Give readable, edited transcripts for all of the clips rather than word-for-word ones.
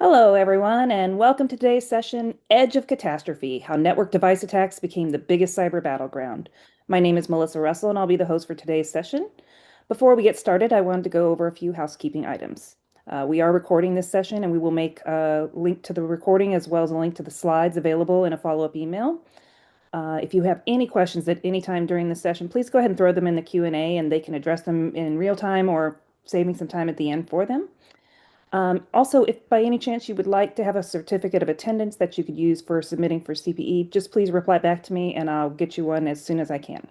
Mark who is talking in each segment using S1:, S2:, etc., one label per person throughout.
S1: Hello, everyone, and welcome to today's session, Edge of Catastrophe, How Network Device Attacks Became the Biggest Cyber Battleground. My name is Melissa Russell, and I'll be the host for today's session. Before we get started, I wanted to go over a few housekeeping items. We are recording this session, and we will make a link to the recording as well as a link to the slides available in a follow-up email. If you have any questions at any time during the session, please go ahead and throw them in the Q&A, and they can address them in real time or saving some time at the end for them. Also, if by any chance you would like to have a certificate of attendance that you could use for submitting for CPE, just please reply back to me and I'll get you one as soon as I can.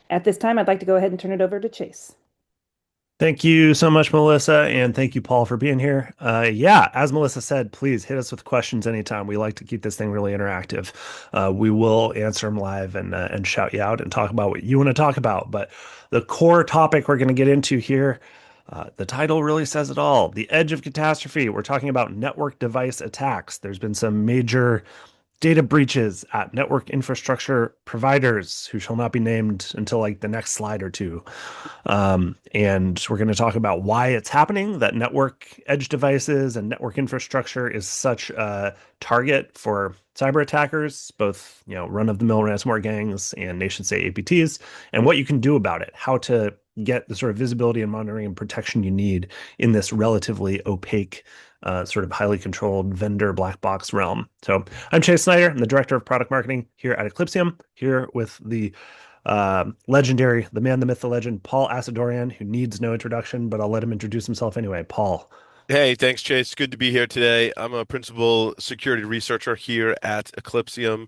S1: At this time, I'd like to go ahead and turn it over to Chase.
S2: Thank you so much, Melissa, and thank you, Paul, for being here. Yeah, as Melissa said, please hit us with questions anytime. We like to keep this thing really interactive. We will answer them live and shout you out and talk about what you want to talk about. But the core topic we're going to get into here, the title really says it all. The Edge of Catastrophe. We're talking about network device attacks. There's been some major data breaches at network infrastructure providers who shall not be named until like the next slide or two. And we're going to talk about why it's happening, that network edge devices and network infrastructure is such a target for cyber attackers, both, run-of-the-mill ransomware gangs and nation-state APTs, and what you can do about it, how to get the sort of visibility and monitoring and protection you need in this relatively opaque, sort of highly controlled vendor black box realm. So I'm Chase Snyder. I'm the director of product marketing here at Eclipsium, here with the legendary, the man, the myth, the legend, Paul Asadorian, who needs no introduction, but I'll let him introduce himself anyway. Paul.
S3: Hey, thanks, Chase. Good to be here today. I'm a principal security researcher here at Eclipsium.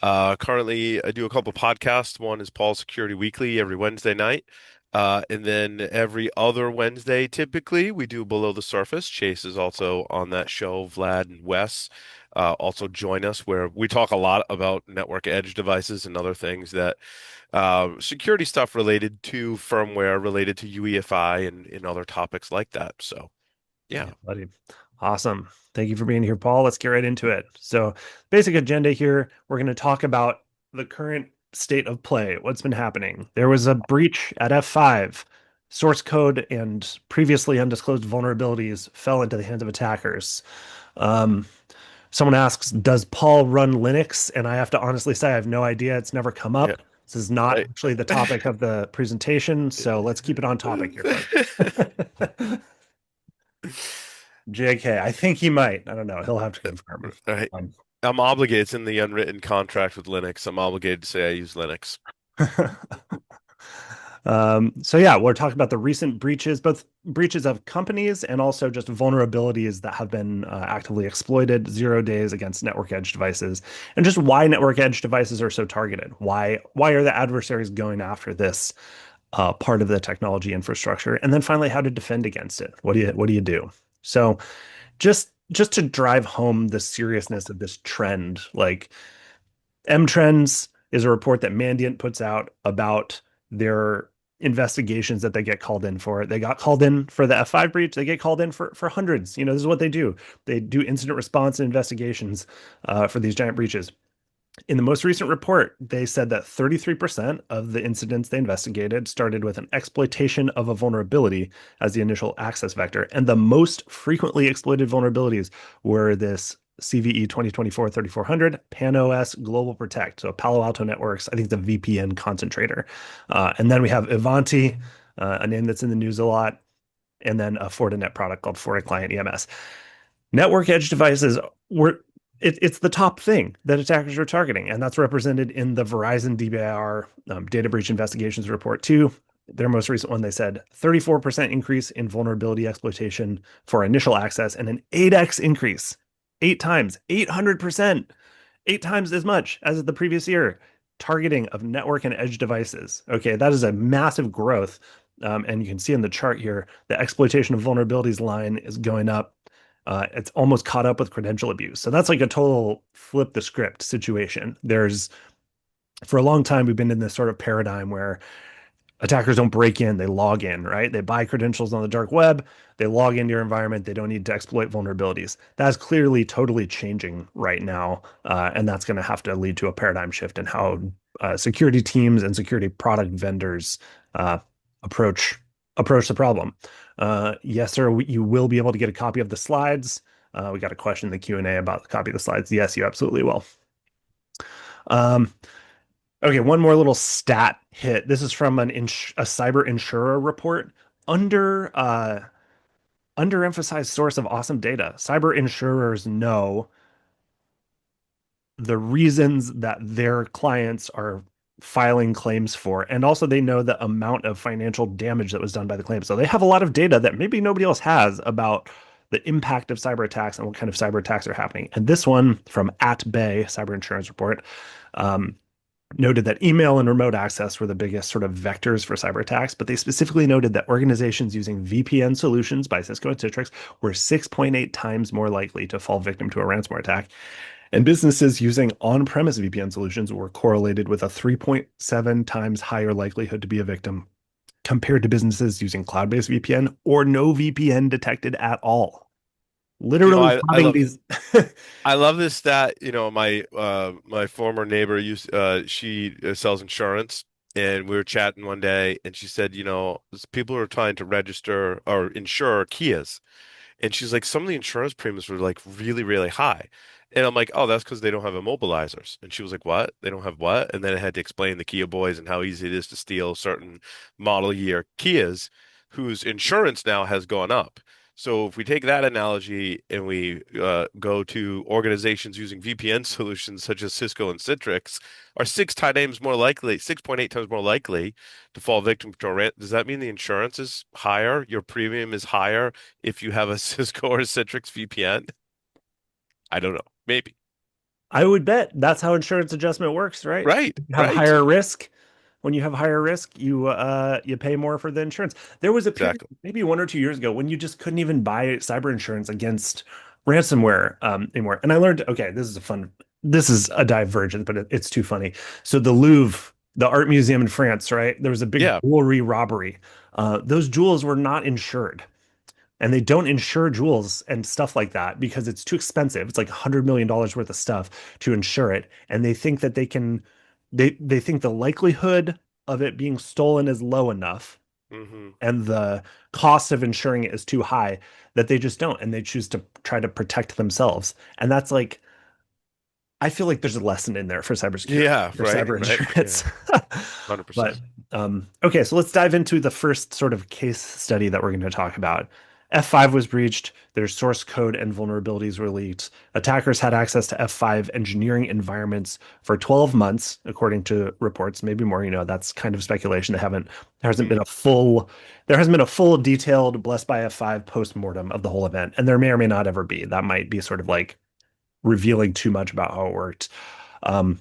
S3: Currently, I do a couple podcasts. One is Paul's Security Weekly every Wednesday night. And then every other Wednesday, typically, we do Below the Surface. Chase is also on that show. Vlad and Wes also join us, where we talk a lot about network edge devices and other things that security stuff related to firmware, related to UEFI, and other topics like that. So.
S2: Yeah,
S3: Yeah.
S2: buddy. Awesome. Thank you for being here, Paul. Let's get right into it. So, basic agenda here, we're going to talk about the current state of play, what's been happening. There was a breach at F5. Source code and previously undisclosed vulnerabilities fell into the hands of attackers. Um, Someone asks, does Paul run Linux? And I have to honestly say, I have no idea. It's never come
S3: Yeah.
S2: up. This is not
S3: I,
S2: actually the topic of the presentation. So let's keep it on topic here, folks. JK, I think he might. I don't know. He'll have to confirm.
S3: I,
S2: Um,
S3: I'm obligated. It's in the unwritten contract with Linux. I'm obligated to say I use Linux.
S2: so yeah, we're talking about the recent breaches, both breaches of companies and also just vulnerabilities that have been actively exploited, 0 days against network edge devices, and just why network edge devices are so targeted. Why are the adversaries going after this part of the technology infrastructure? And then finally, how to defend against it. What do you do? So just to drive home the seriousness of this trend, like M Trends is a report that Mandiant puts out about their investigations that they get called in for. They got called in for the F5 breach. They get called in for hundreds. This is what they do. They do incident response and investigations for these giant breaches. In the most recent report, they said that 33% of the incidents they investigated started with an exploitation of a vulnerability as the initial access vector. And the most frequently exploited vulnerabilities were this CVE 2024-3400, PAN-OS Global Protect, so Palo Alto Networks, I think the VPN concentrator. And then we have Ivanti, a name that's in the news a lot, and then a Fortinet product called FortiClient EMS. Network edge devices were it's the top thing that attackers are targeting, and that's represented in the Verizon DBIR data breach investigations report too. Their most recent one, they said 34% increase in vulnerability exploitation for initial access and an 8x increase, 8 times, 800%, 8 times as much as the previous year, targeting of network and edge devices. Okay, that is a massive growth. And you can see in the chart here, the exploitation of vulnerabilities line is going up. It's almost caught up with credential abuse. So that's like a total flip the script situation. For a long time, we've been in this sort of paradigm where attackers don't break in, they log in, right? They buy credentials on the dark web, they log into your environment, they don't need to exploit vulnerabilities. That's clearly totally changing right now. And that's going to have to lead to a paradigm shift in how security teams and security product vendors approach the problem. Yes, sir, you will be able to get a copy of the slides We got a question in the Q&A about the copy of the slides. Yes, you absolutely will. Um, okay, one more little stat hit. This is from a cyber insurer report. Under underemphasized source of awesome data. Cyber insurers know the reasons that their clients are filing claims for, and also they know the amount of financial damage that was done by the claim. So they have a lot of data that maybe nobody else has about the impact of cyber attacks and what kind of cyber attacks are happening. And this one from at Bay Cyber Insurance Report um, noted that email and remote access were the biggest sort of vectors for cyber attacks, but they specifically noted that organizations using VPN solutions by Cisco and Citrix were 6.8 times more likely to fall victim to a ransomware attack. And businesses using on-premise VPN solutions were correlated with a 3.7 times higher likelihood to be a victim compared to businesses using cloud-based VPN or no VPN detected at all.
S3: You know,
S2: Literally
S3: I
S2: having
S3: love
S2: these.
S3: I love this stat. You know, my former neighbor used she sells insurance, and we were chatting one day, and she said, you know, people are trying to register or insure Kias. And she's like, some of the insurance premiums were like really, really high. And I'm like, oh, that's because they don't have immobilizers. And she was like, what? They don't have what? And then I had to explain the Kia boys and how easy it is to steal certain model year Kias whose insurance now has gone up. So if we take that analogy and we go to organizations using VPN solutions such as Cisco and Citrix, are 6.8 times more likely to fall victim to a rent. Does that mean the insurance is higher? Your premium is higher if you have a Cisco or Citrix VPN? I don't know. Maybe.
S2: I would bet that's how insurance adjustment works, right?
S3: Right,
S2: You have
S3: right.
S2: higher risk. When you have higher risk, you pay more for the insurance. There was a period,
S3: Exactly.
S2: maybe 1 or 2 years ago, when you just couldn't even buy cyber insurance against ransomware anymore. And I learned, okay, this is a divergence, but it's too funny. So the Louvre, the art museum in France, right? There was a big
S3: Yeah.
S2: jewelry robbery. Those jewels were not insured, and they don't insure jewels and stuff like that because it's too expensive. It's like $100 million worth of stuff to insure it, and they think that they think the likelihood of it being stolen is low enough,
S3: Hmm.
S2: and the cost of insuring it is too high that they just don't, and they choose to try to protect themselves. And that's like, I feel like there's a lesson in there for cybersecurity,
S3: Yeah,
S2: for
S3: right,
S2: cyber
S3: right.
S2: insurance.
S3: Yeah,
S2: But
S3: 100%.
S2: okay, so let's dive into the first sort of case study that we're going to talk about. F5 was breached, their source code and vulnerabilities were leaked. Attackers had access to F5 engineering environments for 12 months, according to reports, maybe more, that's kind of speculation. There hasn't been
S3: Mm.
S2: a full, there hasn't been a full detailed blessed by F5 post-mortem of the whole event. And there may or may not ever be. That might be sort of like revealing too much about how it worked. Um,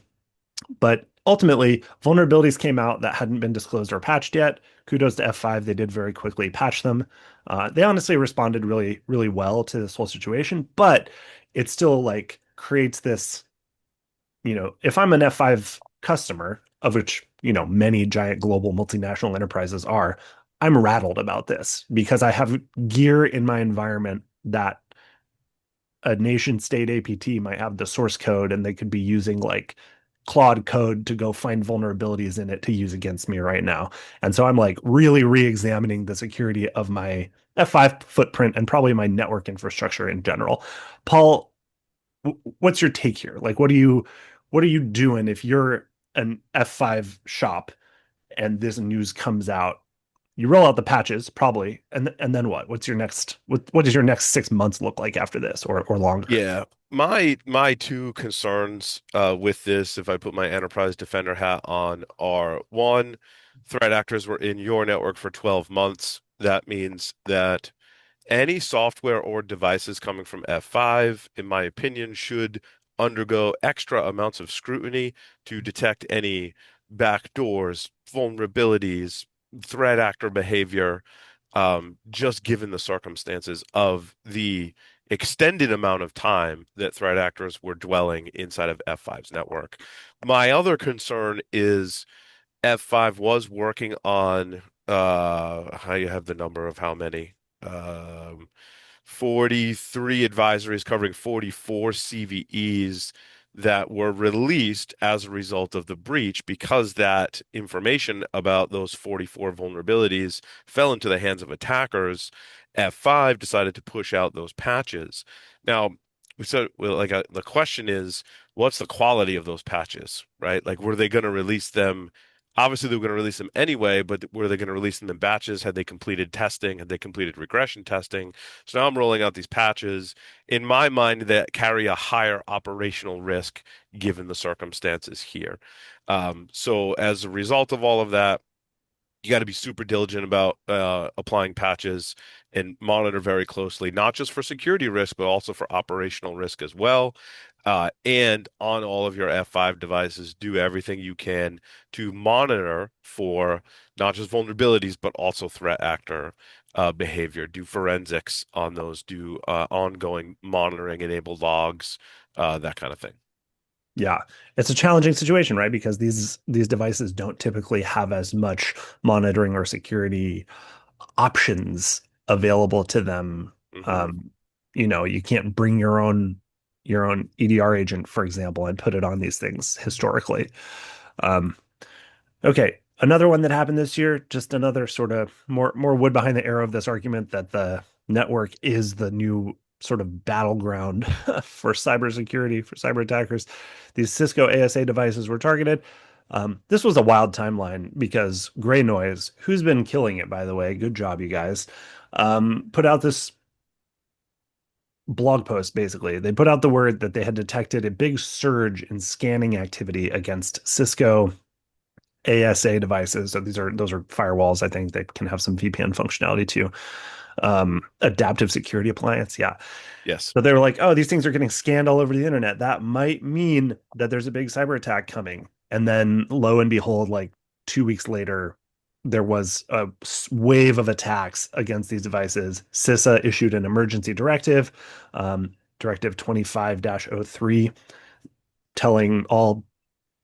S2: but ultimately, vulnerabilities came out that hadn't been disclosed or patched yet. Kudos to F5. They did very quickly patch them. They honestly responded really, really well to this whole situation, but it still like creates this, if I'm an F5 customer, of which, many giant global multinational enterprises are, I'm rattled about this because I have gear in my environment that a nation state APT might have the source code and they could be using like Claude code to go find vulnerabilities in it to use against me right now. And so I'm like really re-examining the security of my F5 footprint and probably my network infrastructure in general. Paul, what's your take here? Like what are you doing if you're an F5 shop and this news comes out? You roll out the patches probably, and then what? What does your next 6 months look like after this, or longer?
S3: Yeah. My two concerns with this, if I put my enterprise defender hat on, are one, threat actors were in your network for 12 months. That means that any software or devices coming from F5, in my opinion, should undergo extra amounts of scrutiny to detect any backdoors, vulnerabilities, threat actor behavior, just given the circumstances of the extended amount of time that threat actors were dwelling inside of F5's network. My other concern is F5 was working on how you have the number of how many? Um, 43 advisories covering 44 CVEs that were released as a result of the breach because that information about those 44 vulnerabilities fell into the hands of attackers. F5 decided to push out those patches. Now, the question is, what's the quality of those patches, right? Like, were they going to release them? Obviously, they were going to release them anyway, but were they going to release them in batches? Had they completed testing? Had they completed regression testing? So now I'm rolling out these patches in my mind that carry a higher operational risk given the circumstances here. So as a result of all of that, you got to be super diligent about applying patches and monitor very closely, not just for security risk, but also for operational risk as well. And on all of your F5 devices, do everything you can to monitor for not just vulnerabilities, but also threat actor behavior. Do forensics on those, do ongoing monitoring, enable logs, that kind of thing.
S2: Yeah, it's a challenging situation, right? Because these devices don't typically have as much monitoring or security options available to them.
S3: Hmm.
S2: Um, you can't bring your own EDR agent, for example, and put it on these things historically. Um, Okay, another one that happened this year, just another sort of more wood behind the arrow of this argument that the network is the new sort of battleground for cybersecurity, for cyber attackers. These Cisco ASA devices were targeted. This was a wild timeline because Gray Noise, who's been killing it, by the way, good job, you guys, put out this blog post basically. They put out the word that they had detected a big surge in scanning activity against Cisco ASA devices. So those are firewalls. I think they can have some VPN functionality too. Adaptive security appliance. Yeah.
S3: Yes.
S2: So they were like, oh, these things are getting scanned all over the internet. That might mean that there's a big cyber attack coming. And then lo and behold, like 2 weeks later, there was a wave of attacks against these devices. CISA issued an emergency directive, Directive 25-03, telling all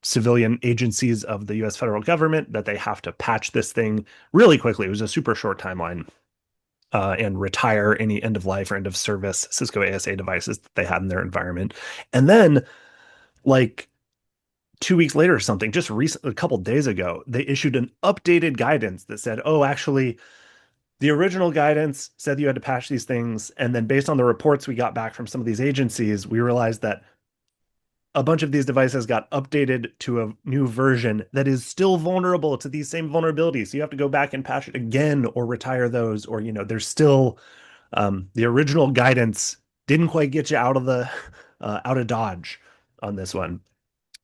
S2: civilian agencies of the US federal government that they have to patch this thing really quickly. It was a super short timeline, and retire any end of life or end of service Cisco ASA devices that they had in their environment. And then, like 2 weeks later or something, just recent, a couple days ago, they issued an updated guidance that said, oh, actually, the original guidance said you had to patch these things. And then based on the reports we got back from some of these agencies, we realized that a bunch of these devices got updated to a new version that is still vulnerable to these same vulnerabilities. So you have to go back and patch it again or retire those, or, there's still the original guidance didn't quite get you out of the out of Dodge on this one.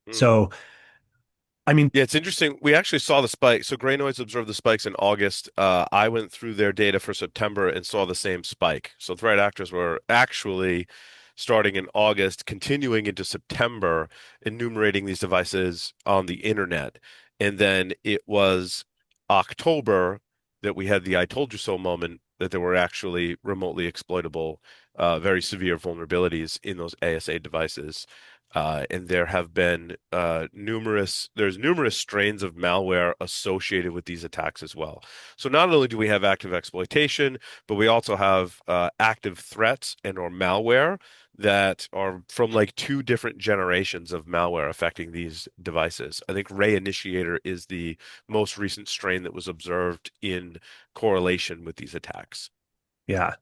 S3: Mm.
S2: So, I mean,
S3: Yeah, it's interesting. We actually saw the spike. So Gray Noise observed the spikes in August. I went through their data for September and saw the same spike. So threat actors were actually starting in August, continuing into September, enumerating these devices on the internet. And then it was October that we had the I told you so moment that there were actually remotely exploitable, very severe vulnerabilities in those ASA devices. And there have been there's numerous strains of malware associated with these attacks as well. So not only do we have active exploitation, but we also have active threats and or malware that are from like two different generations of malware affecting these devices. I think Ray Initiator is the most recent strain that was observed in correlation with these attacks.
S2: yeah.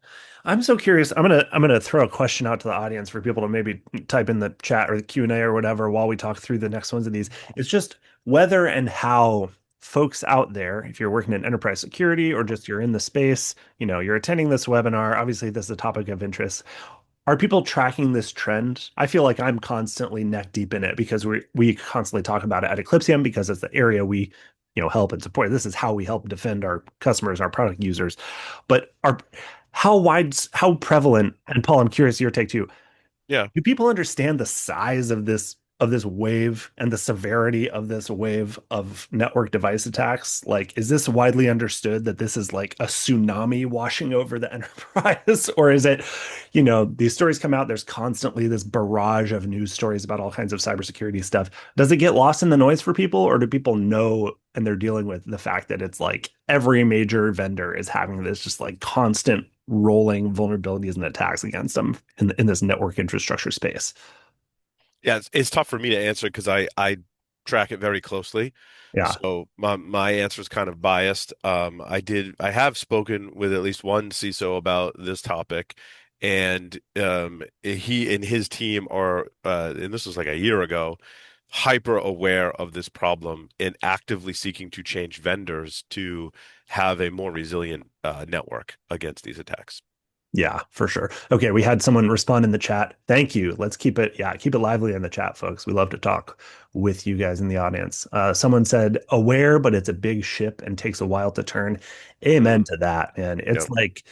S2: I'm so curious. I'm gonna throw a question out to the audience for people to maybe type in the chat or the Q&A or whatever while we talk through the next ones of these. It's just whether and how folks out there, if you're working in enterprise security or just you're in the space, you're attending this webinar, obviously this is a topic of interest. Are people tracking this trend? I feel like I'm constantly neck deep in it because we constantly talk about it at Eclipsium because it's the area we, help and support. This is how we help defend our customers, our product users. But how prevalent, and Paul, I'm curious your take too.
S3: Yeah.
S2: Do people understand the size of this wave and the severity of this wave of network device attacks? Like, is this widely understood that this is like a tsunami washing over the enterprise? Or is it, these stories come out, there's constantly this barrage of news stories about all kinds of cybersecurity stuff. Does it get lost in the noise for people, or do people know and they're dealing with the fact that it's like every major vendor is having this just like constant rolling vulnerabilities and attacks against them in this network infrastructure space?
S3: Yeah, it's tough for me to answer because I track it very closely.
S2: Yeah.
S3: So my answer is kind of biased. I have spoken with at least one CISO about this topic, and he and his team are and this was like a year ago, hyper aware of this problem and actively seeking to change vendors to have a more resilient network against these attacks.
S2: Yeah, for sure. Okay, we had someone respond in the chat. Thank you. Let's keep it, yeah, keep it lively in the chat, folks. We love to talk with you guys in the audience. Someone said, aware, but it's a big ship and takes a while to turn. Amen
S3: Mm,
S2: to that, man. It's
S3: yep.
S2: like,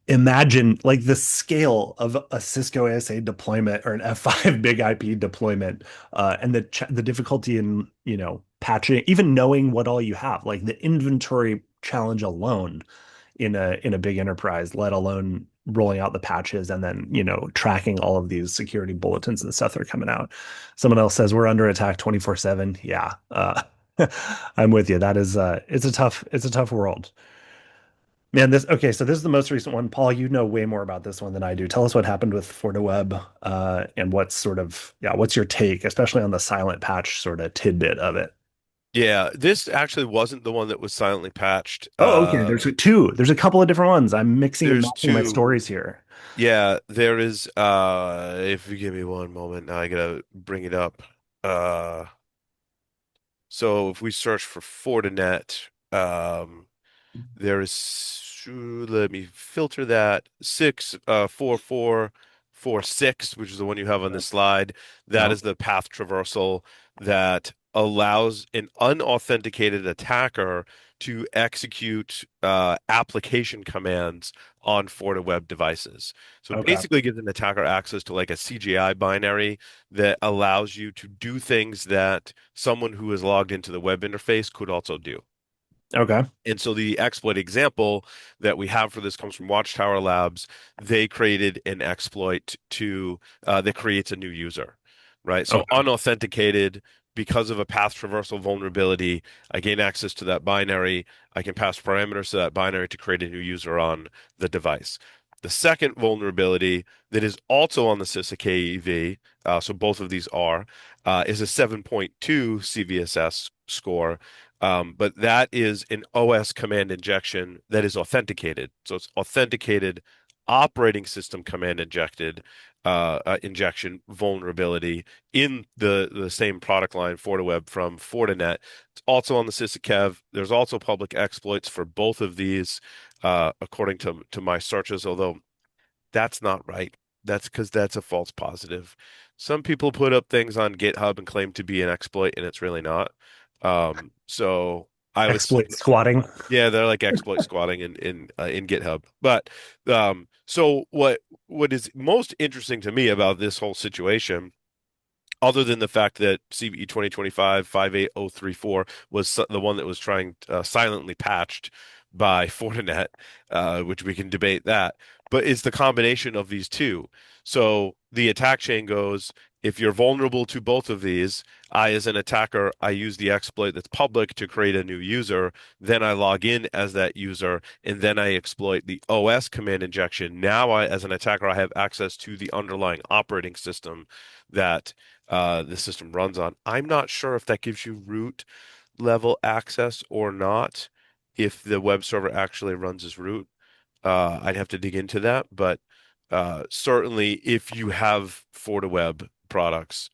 S2: imagine like the scale of a Cisco ASA deployment or an F5 big IP deployment, and the difficulty in, patching, even knowing what all you have, like the inventory challenge alone in a big enterprise, let alone rolling out the patches and then, tracking all of these security bulletins and stuff that are coming out. Someone else says we're under attack 24/7. Yeah. I'm with you. That is it's a tough world. Man, so this is the most recent one. Paul, you know way more about this one than I do. Tell us what happened with FortiWeb, and what's your take, especially on the silent patch sort of tidbit of it.
S3: Yeah, this actually wasn't the one that was silently patched.
S2: Oh, okay. There's two. There's a couple of different ones. I'm mixing and
S3: There's
S2: matching my
S3: two.
S2: stories here.
S3: Yeah, there is if you give me one moment, now I gotta bring it up. Uh so if we search for Fortinet, there is, let me filter that, 64446, which is the one you have on this slide. That
S2: No.
S3: is the path traversal that allows an unauthenticated attacker to execute application commands on FortiWeb devices. So
S2: Okay.
S3: basically gives an attacker access to like a CGI binary that allows you to do things that someone who is logged into the web interface could also do.
S2: Okay.
S3: And so the exploit example that we have for this comes from Watchtower Labs. They created an exploit that creates a new user, right? So
S2: Okay.
S3: unauthenticated, because of a path traversal vulnerability, I gain access to that binary. I can pass parameters to that binary to create a new user on the device. The second vulnerability that is also on the CISA KEV, so both of these is a 7.2 CVSS score, but that is an OS command injection that is authenticated. So it's authenticated operating system command injection vulnerability in the same product line, FortiWeb from Fortinet. It's also on the SysAkev. There's also public exploits for both of these, according to my searches, although that's not right. That's because that's a false positive. Some people put up things on GitHub and claim to be an exploit, and it's really not. So I was,
S2: Exploit squatting.
S3: yeah, they're like exploit squatting in GitHub. But so what is most interesting to me about this whole situation, other than the fact that CVE 2025 58034 was the one that was trying silently patched by Fortinet, which we can debate that, but it's the combination of these two. So the attack chain goes, if you're vulnerable to both of these, I, as an attacker, I use the exploit that's public to create a new user. Then I log in as that user, and then I exploit the OS command injection. Now, as an attacker, I have access to the underlying operating system that the system runs on. I'm not sure if that gives you root level access or not, if the web server actually runs as root. I'd have to dig into that, but certainly if you have FortiWeb products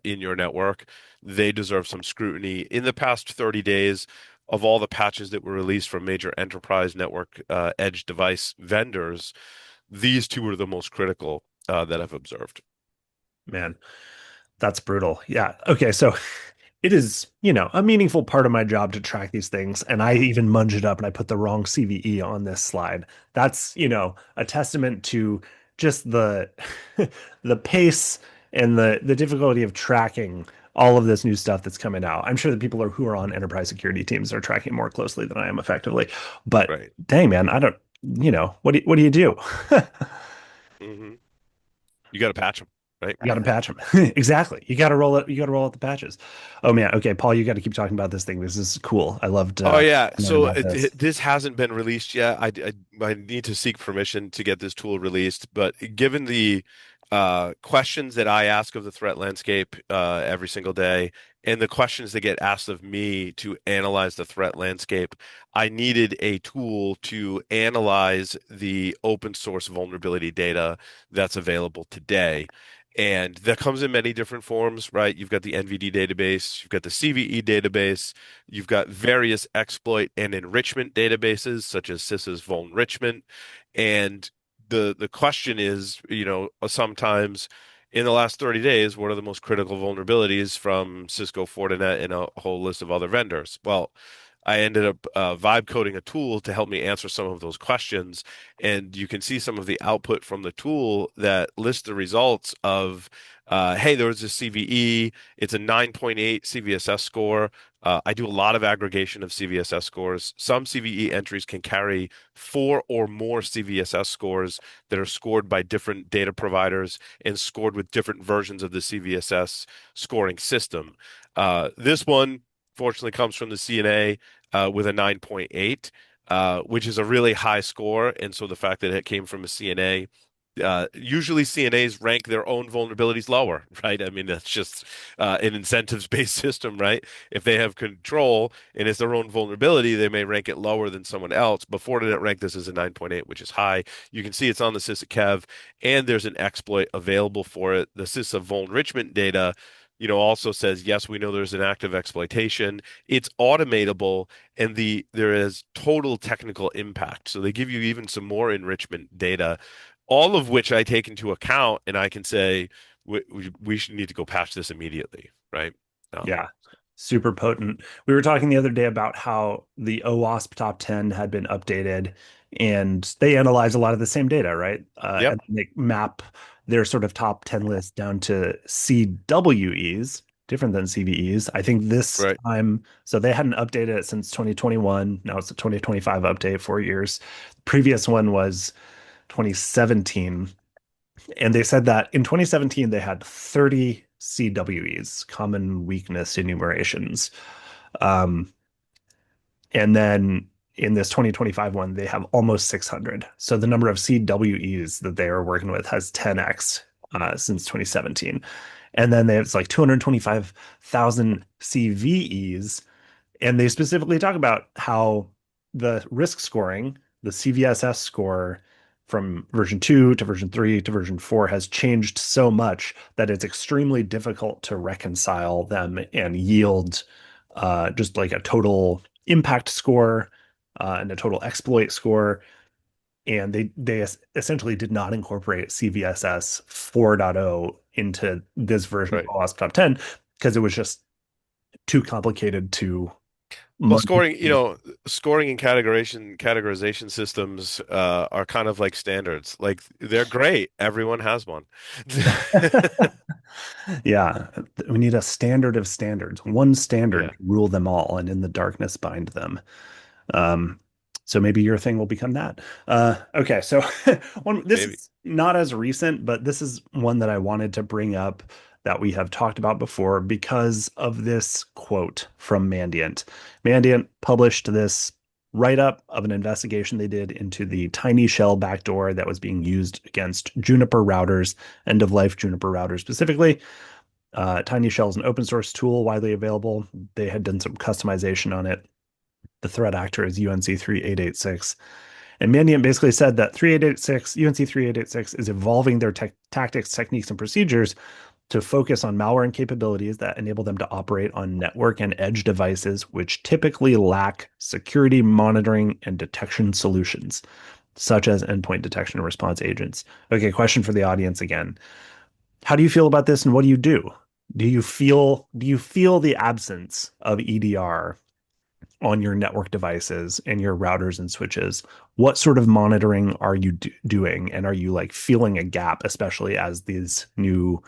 S3: in your network, they deserve some scrutiny. In the past 30 days, of all the patches that were released from major enterprise network edge device vendors, these two are the most critical that I've observed.
S2: Man, that's brutal. Yeah. Okay. So it is, a meaningful part of my job to track these things. And I even munged it up and I put the wrong CVE on this slide. That's, a testament to just the the pace and the difficulty of tracking all of this new stuff that's coming out. I'm sure the people who are on enterprise security teams are tracking more closely than I am effectively. But
S3: Right.
S2: dang, man, I don't, what do you do?
S3: Hmm. You got to patch them, right?
S2: You got to patch them. Exactly. You got to roll it. You got to roll out the patches. Oh man. Okay, Paul, you got to keep talking about this thing. This is cool. I loved
S3: Oh yeah.
S2: learning
S3: So
S2: about this.
S3: this hasn't been released yet. I need to seek permission to get this tool released. But given the questions that I ask of the threat landscape every single day, and the questions that get asked of me to analyze the threat landscape. I needed a tool to analyze the open source vulnerability data that's available today. And that comes in many different forms, right? You've got the NVD database, you've got the CVE database, you've got various exploit and enrichment databases, such as CISA's Vulnrichment. And the question is, sometimes in the last 30 days, what are the most critical vulnerabilities from Cisco, Fortinet, and a whole list of other vendors? Well, I ended up vibe coding a tool to help me answer some of those questions. And you can see some of the output from the tool that lists the results of, hey, there was a CVE. It's a 9.8 CVSS score. I do a lot of aggregation of CVSS scores. Some CVE entries can carry four or more CVSS scores that are scored by different data providers and scored with different versions of the CVSS scoring system. This one, fortunately, comes from the CNA with a 9.8, which is a really high score. And so the fact that it came from a CNA, usually CNAs rank their own vulnerabilities lower, right? I mean, that's just an incentives-based system, right? If they have control and it's their own vulnerability, they may rank it lower than someone else. But Fortinet ranked this as a 9.8, which is high. You can see it's on the CISA Kev, and there's an exploit available for it. The CISA Vulnrichment data, also says, yes, we know there's an active exploitation. It's automatable, and there is total technical impact. So they give you even some more enrichment data, all of which I take into account, and I can say we should need to go patch this immediately, right?
S2: Yeah, super potent. We were talking the other day about how the OWASP top 10 had been updated and they analyze a lot of the same data, right?
S3: Yep,
S2: And they map their sort of top 10 list down to CWEs, different than CVEs. I think this
S3: right.
S2: time, so they hadn't updated it since 2021. Now it's a 2025 update, 4 years. The previous one was 2017. And they said that in 2017, they had 30 CWEs, common weakness enumerations. Um, and then in this 2025 one, they have almost 600. So the number of CWEs that they are working with has 10x since 2017. And then there's like 225,000 CVEs, and they specifically talk about how the risk scoring, the CVSS score from version 2 to version 3 to version 4 has changed so much that it's extremely difficult to reconcile them and yield just like a total impact score and a total exploit score. And they essentially did not incorporate CVSS 4.0 into this version of
S3: Right.
S2: OWASP Top 10 because it was just too complicated to
S3: Well,
S2: monkey.
S3: scoring and categorization systems are kind of like standards. Like they're great. Everyone has one.
S2: Yeah, we need a standard of standards, one standard
S3: Yeah,
S2: to rule them all, and in the darkness bind them. Um, so maybe your thing will become that. Okay, so this
S3: maybe.
S2: is not as recent, but this is one that I wanted to bring up that we have talked about before because of this quote from Mandiant. Mandiant published this write-up of an investigation they did into the tiny shell backdoor that was being used against Juniper routers, end-of-life Juniper routers specifically. Tiny Shell is an open source tool widely available. They had done some customization on it. The threat actor is UNC 3886. And Mandiant basically said that 3886, UNC 3886 is evolving their tactics, techniques, and procedures to focus on malware and capabilities that enable them to operate on network and edge devices, which typically lack security monitoring and detection solutions, such as endpoint detection and response agents. Okay, question for the audience again. How do you feel about this and what do you do? Do you feel the absence of EDR on your network devices and your routers and switches? What sort of monitoring are you doing? And are you like feeling a gap, especially as these new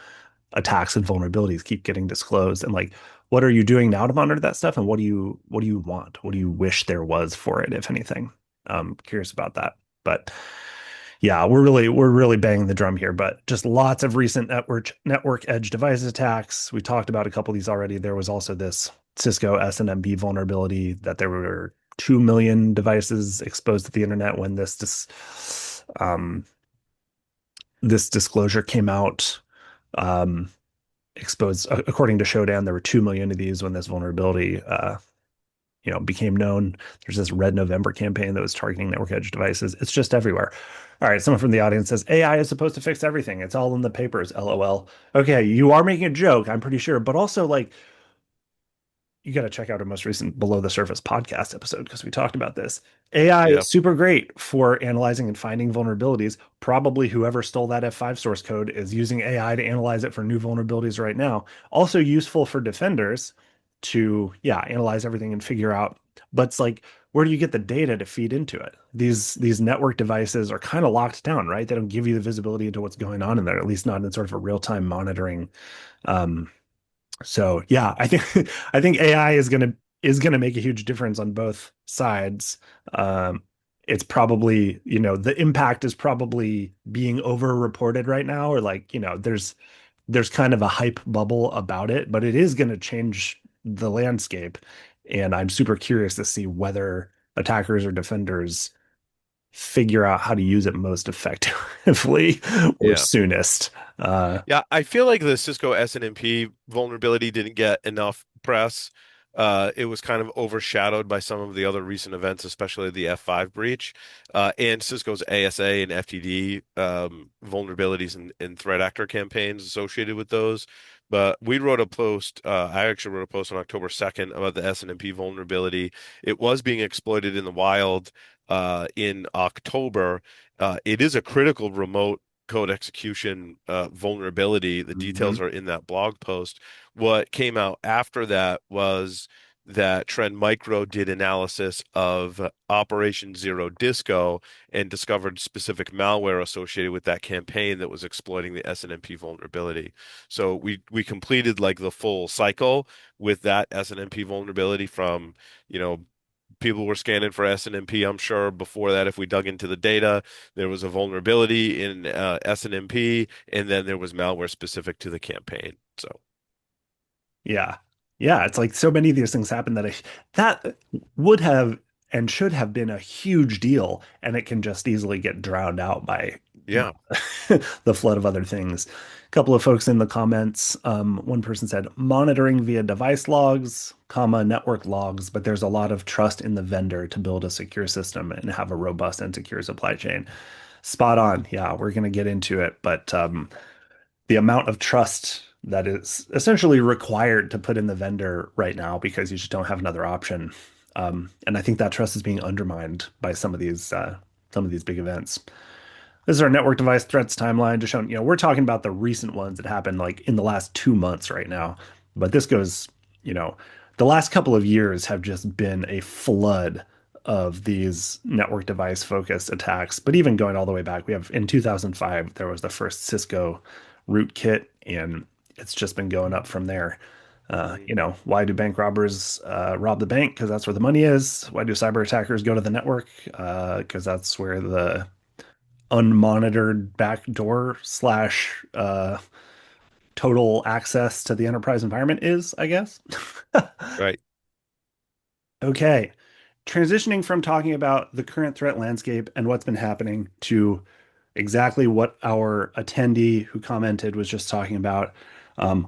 S2: attacks and vulnerabilities keep getting disclosed? And like, what are you doing now to monitor that stuff? And what do you want? What do you wish there was for it, if anything? I'm curious about that. But yeah, we're really banging the drum here, but just lots of recent network edge device attacks. We talked about a couple of these already. There was also this Cisco SNMP vulnerability that there were 2 million devices exposed to the internet when um, this disclosure came out, um, exposed, according to Shodan, there were 2 million of these when this vulnerability, became known. There's this Red November campaign that was targeting network edge devices. It's just everywhere. All right, someone from the audience says AI is supposed to fix everything. It's all in the papers. LOL. Okay, you are making a joke, I'm pretty sure, but also like you got to check out our most recent Below the Surface podcast episode because we talked about this. AI
S3: Yeah,
S2: is super great for analyzing and finding vulnerabilities. Probably whoever stole that F5 source code is using AI to analyze it for new vulnerabilities right now. Also useful for defenders to, yeah, analyze everything and figure out. But it's like, where do you get the data to feed into it? These network devices are kind of locked down, right? They don't give you the visibility into what's going on in there, at least not in sort of a real-time monitoring um, so yeah, I think AI is gonna make a huge difference on both sides. Um, it's probably, the impact is probably being over-reported right now, or like, there's kind of a hype bubble about it, but it is gonna change the landscape. And I'm super curious to see whether attackers or defenders figure out how to use it most effectively or
S3: yeah.
S2: soonest. Uh,
S3: Yeah, I feel like the Cisco SNMP vulnerability didn't get enough press. It was kind of overshadowed by some of the other recent events, especially the F5 breach, and Cisco's ASA and FTD vulnerabilities and threat actor campaigns associated with those. But we wrote a post, I actually wrote a post on October 2nd about the SNMP vulnerability. It was being exploited in the wild in October. It is a critical remote code execution vulnerability. The details
S2: mhm.
S3: are in that blog post. What came out after that was that Trend Micro did analysis of Operation Zero Disco and discovered specific malware associated with that campaign that was exploiting the SNMP vulnerability. So we completed like the full cycle with that SNMP vulnerability from, you know, people were scanning for SNMP. I'm sure before that, if we dug into the data, there was a vulnerability in SNMP, and then there was malware specific to the campaign. So,
S2: Yeah. Yeah, it's like so many of these things happen that would have and should have been a huge deal, and it can just easily get drowned out by
S3: yeah.
S2: the flood of other things. A couple of folks in the comments, one person said monitoring via device logs, comma, network logs, but there's a lot of trust in the vendor to build a secure system and have a robust and secure supply chain. Spot on. Yeah, we're going to get into it, but the amount of trust that is essentially required to put in the vendor right now because you just don't have another option. And I think that trust is being undermined by some of these big events. This is our network device threats timeline, just showing, we're talking about the recent ones that happened like in the last 2 months right now. But this goes, you know, the last couple of years have just been a flood of these network device focused attacks. But even going all the way back, we have in 2005, there was the first Cisco rootkit, and it's just been going up from there.
S3: Mhm.
S2: Why do bank robbers rob the bank? Because that's where the money is. Why do cyber attackers go to the network? Because that's where the unmonitored backdoor slash total access to the enterprise environment is, I guess.
S3: Right.
S2: Okay. Transitioning from talking about the current threat landscape and what's been happening to exactly what our attendee who commented was just talking about.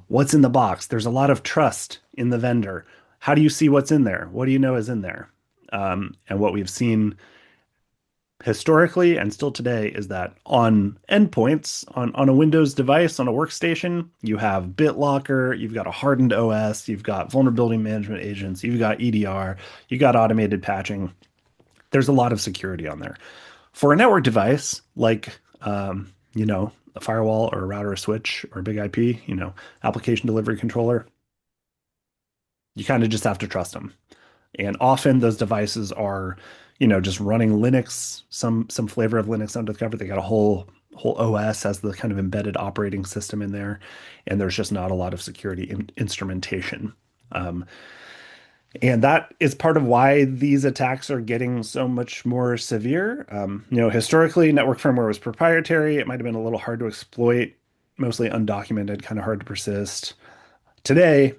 S2: What's in the box? There's a lot of trust in the vendor. How do you see what's in there? What do you know is in there? And what we've seen historically and still today is that on endpoints, on a Windows device, on a workstation, you have BitLocker, you've got a hardened OS, you've got vulnerability management agents, you've got EDR, you've got automated patching. There's a lot of security on there. For a network device like, a firewall or a router or switch or a big IP, application delivery controller, you kind of just have to trust them. And often those devices are, just running Linux, some flavor of Linux under the cover. They got a whole OS as the kind of embedded operating system in there, and there's just not a lot of security instrumentation. Um, and that is part of why these attacks are getting so much more severe. Historically, network firmware was proprietary. It might have been a little hard to exploit, mostly undocumented, kind of hard to persist. Today,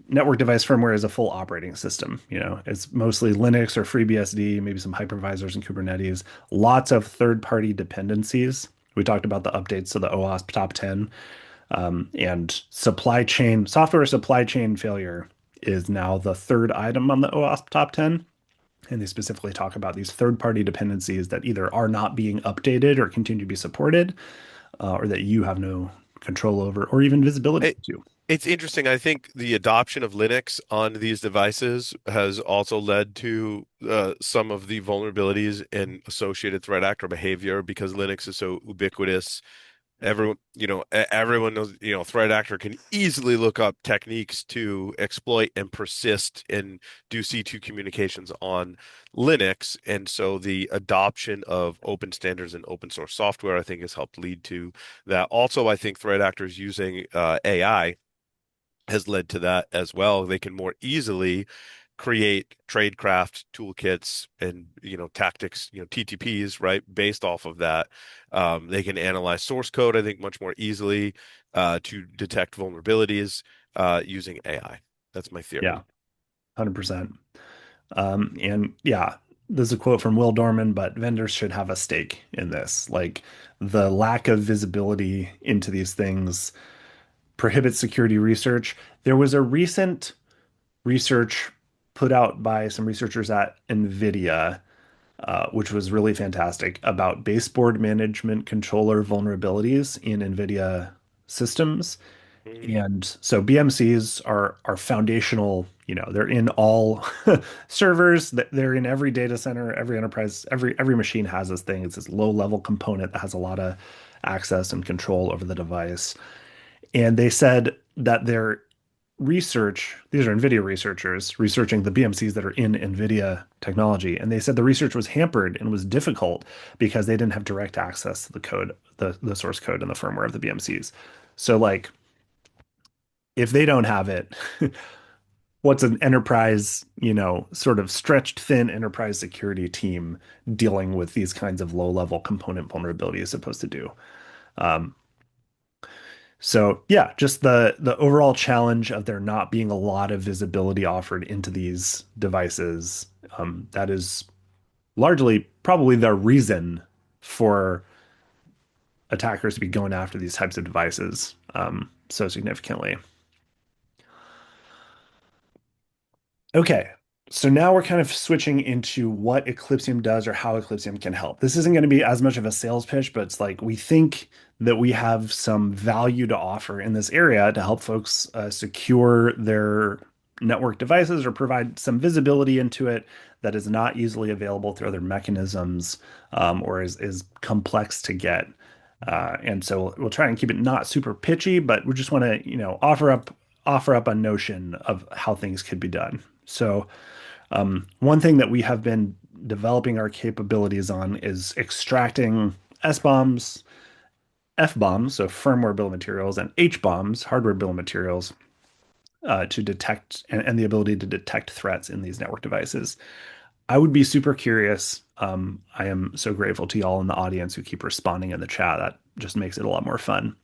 S2: network device firmware is a full operating system. It's mostly Linux or FreeBSD, maybe some hypervisors and Kubernetes, lots of third-party dependencies, We talked about the updates to the OWASP top 10, and software supply chain failure is now the third item on the OWASP top 10. And they specifically talk about these third-party dependencies that either are not being updated or continue to be supported, or that you have no control over or even visibility
S3: It,
S2: into.
S3: it's interesting. I think the adoption of Linux on these devices has also led to some of the vulnerabilities in associated threat actor behavior because Linux is so ubiquitous. Everyone knows, threat actor can easily look up techniques to exploit and persist and do C2 communications on Linux. And so the adoption of open standards and open source software, I think, has helped lead to that. Also, I think threat actors using AI has led to that as well. They can more easily create tradecraft toolkits and tactics, TTPs, right, based off of that. They can analyze source code, I think, much more easily to detect vulnerabilities using AI. That's my
S2: Yeah,
S3: theory.
S2: 100%. And yeah, this is a quote from Will Dorman, but vendors should have a stake in this. Like the lack of visibility into these things prohibits security research. There was a recent research put out by some researchers at NVIDIA, which was really fantastic, about baseboard management controller vulnerabilities in NVIDIA systems.
S3: Mhm.
S2: And so BMCs are foundational, they're in all servers, they're in every data center, every enterprise, every machine has this thing. It's this low-level component that has a lot of access and control over the device. And they said that their these are NVIDIA researchers researching the BMCs that are in NVIDIA technology. And they said the research was hampered and was difficult because they didn't have direct access to the code, the source code and the firmware of the BMCs. So like if they don't have it, what's an enterprise, sort of stretched thin enterprise security team dealing with these kinds of low level component vulnerabilities supposed to do? Um, So yeah, just the overall challenge of there not being a lot of visibility offered into these devices. That is largely probably the reason for attackers to be going after these types of devices so significantly. Okay. So now we're kind of switching into what Eclipsium does or how Eclipsium can help. This isn't going to be as much of a sales pitch, but it's like we think that we have some value to offer in this area to help folks secure their network devices or provide some visibility into it that is not easily available through other mechanisms, or is complex to get. And so we'll try and keep it not super pitchy, but we just want to, offer up a notion of how things could be done. So, one thing that we have been developing our capabilities on is extracting S-bombs, F-bombs, so firmware bill of materials, and H-bombs, hardware bill of materials, to detect and the ability to detect threats in these network devices. I would be super curious. I am so grateful to y'all in the audience who keep responding in the chat. That just makes it a lot more fun.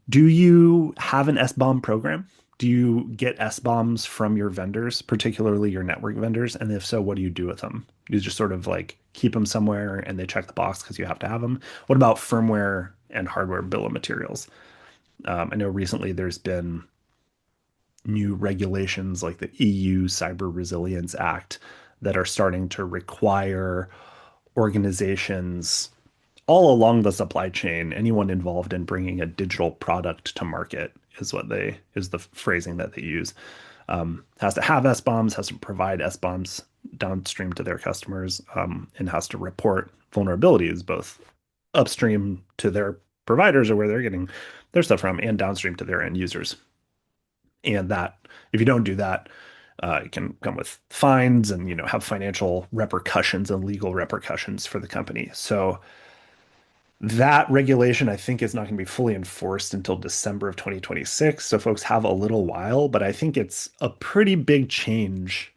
S2: Do you have an S-bomb program? Do you get S-bombs from your vendors, particularly your network vendors? And if so, what do you do with them? You just sort of like keep them somewhere and they check the box because you have to have them. What about firmware and hardware bill of materials? I know recently there's been new regulations like the EU Cyber Resilience Act that are starting to require organizations all along the supply chain, anyone involved in bringing a digital product to market is the phrasing that they use. Has to have S-bombs, has to provide S-bombs downstream to their customers, and has to report vulnerabilities both upstream to their providers or where they're getting their stuff from and downstream to their end users. And that if you don't do that, it can come with fines and have financial repercussions and legal repercussions for the company. So that regulation, I think, is not going to be fully enforced until December of 2026. So folks have a little while, but I think it's a pretty big change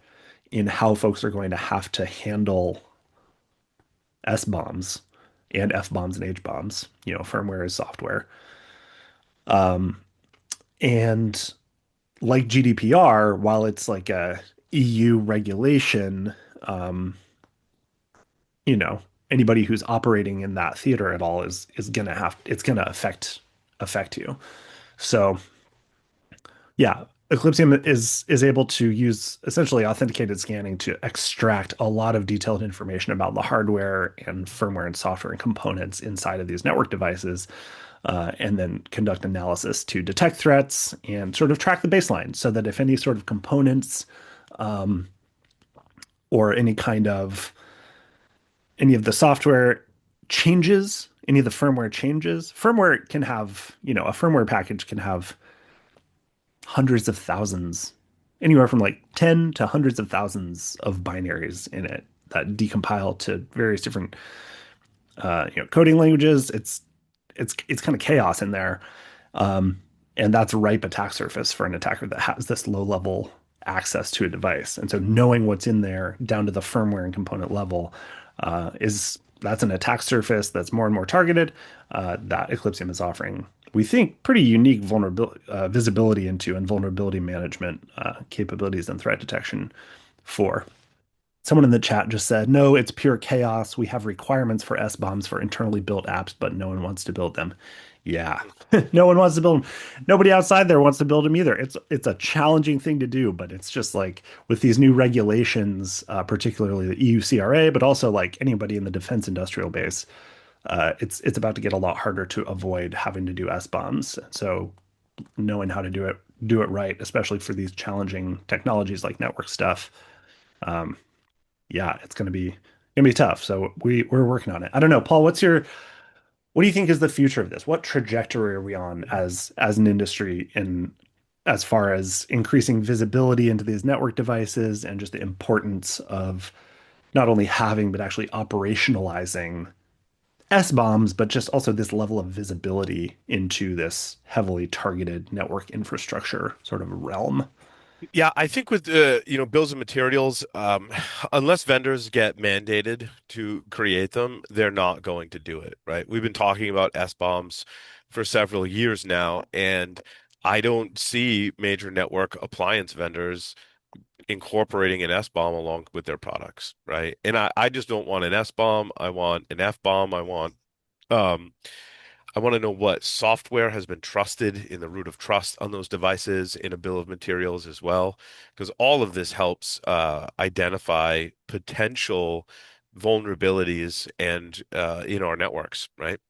S2: in how folks are going to have to handle S bombs and F bombs and H bombs. Firmware is software. Um, and like GDPR, while it's like a EU regulation, um, you know, anybody who's operating in that theater at all is gonna have it's gonna affect you. So yeah, Eclipsium is able to use essentially authenticated scanning to extract a lot of detailed information about the hardware and firmware and software and components inside of these network devices, and then conduct analysis to detect threats and sort of track the baseline so that if any sort of components or any of the software changes, any of the firmware changes, firmware can have, a firmware package can have hundreds of thousands, anywhere from like 10 to hundreds of thousands of binaries in it that decompile to various different coding languages. It's kind of chaos in there. Um, and that's a ripe attack surface for an attacker that has this low level access to a device. And so knowing what's in there down to the firmware and component level is that's an attack surface that's more and more targeted that Eclipsium is offering. We think pretty unique vulnerability visibility into and vulnerability management capabilities and threat detection for. Someone in the chat just said, no, it's pure chaos. We have requirements for S-bombs for internally built apps, but no one wants to build them. Yeah, no one wants to build them. Nobody outside there wants to build them either. It's a challenging thing to do, but it's just like with these new regulations, particularly the EU CRA, but also like anybody in the defense industrial base, it's about to get a lot harder to avoid having to do S-bombs. So knowing how to do it right, especially for these challenging technologies like network stuff, yeah, it's gonna be tough. So we're working on it. I don't know, Paul, what do you think is the future of this? What trajectory are we on as an industry in as far as increasing visibility into these network devices and just the importance of not only having but actually operationalizing S-bombs, but just also this level of visibility into this heavily targeted network infrastructure sort of realm?
S3: Yeah, I think with bills of materials, unless vendors get mandated to create them, they're not going to do it, right? We've been talking about S-bombs for several years now, and I don't see major network appliance vendors incorporating an S-bomb along with their products, right? And I just don't want an S-bomb. I want an F-bomb. Um, I want to know what software has been trusted in the root of trust on those devices in a bill of materials as well, because all of this helps identify potential vulnerabilities and in our networks, right?